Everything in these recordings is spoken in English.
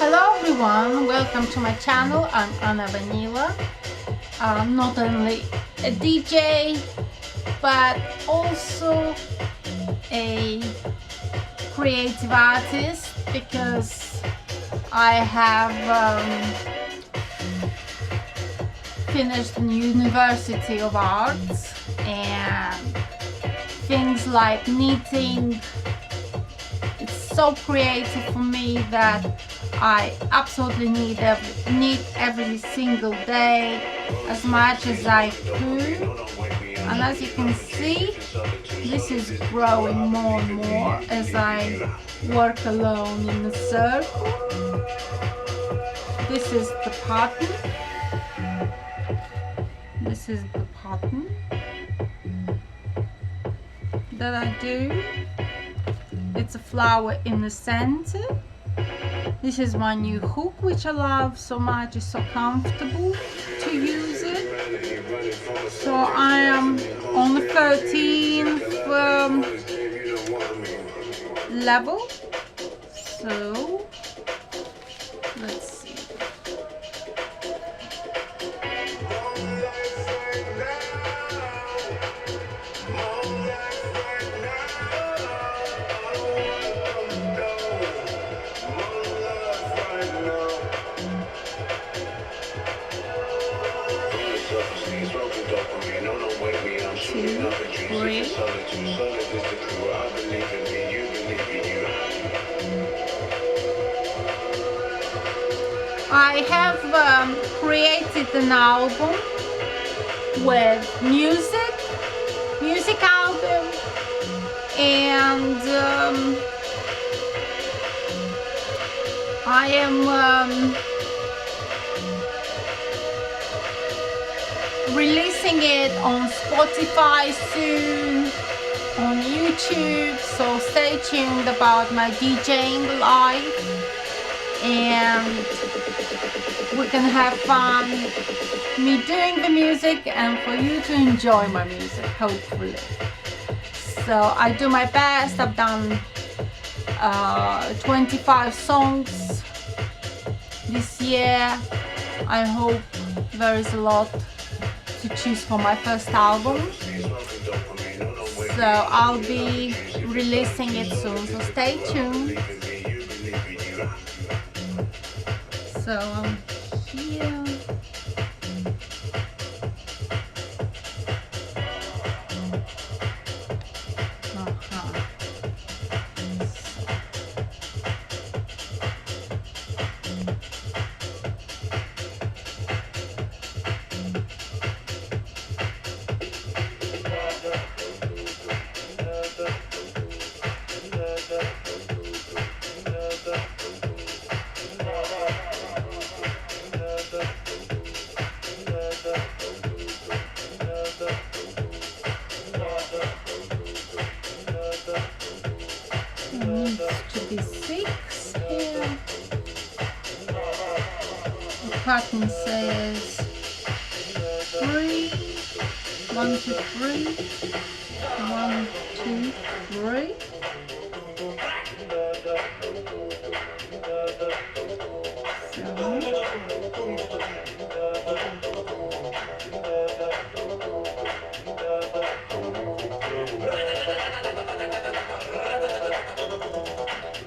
Hello everyone, welcome to my channel. I'm Vanila. I'm not only a DJ but also a creative artist because I have finished the University of Arts, and things like knitting, it's so creative for me that I absolutely knit every single day as much as I could. And as you can see, this is growing more and more as I work alone in a circle. This is the pattern. This is the pattern that I do. It's a flower in the center. This is my new hook, which I love so much. It's so comfortable to use it. So I am on the 13th level. So let's see. I have created an album with music album, and I am releasing it on Spotify soon, on YouTube, so stay tuned about my DJing life, and we can have fun, me doing the music and for you to enjoy my music, hopefully. So I do my best. I've done 25 songs this year. I hope there is a lot to choose for my first album, so I'll be releasing it soon, so stay tuned. So I'm here. Needs to be 6 here. The pattern says 3, 1, 2, 3, 1, 2, 3.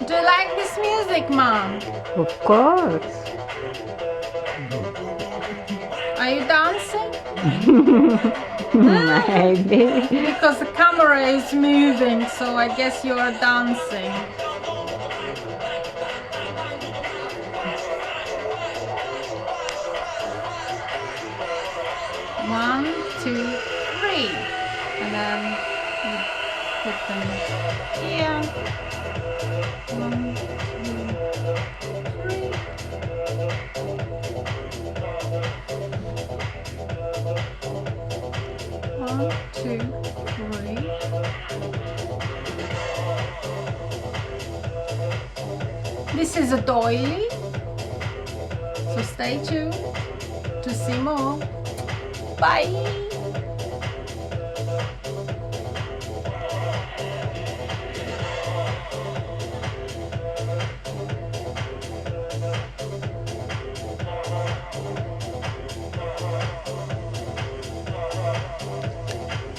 Do you like this music, Mom? Of course. Are you dancing? Maybe. Because the camera is moving, so I guess you are dancing. One, 2, 3, and then you put them here. 1, 2, 3. One, 2, 3. This is a doily, so stay tuned to see more. Bye!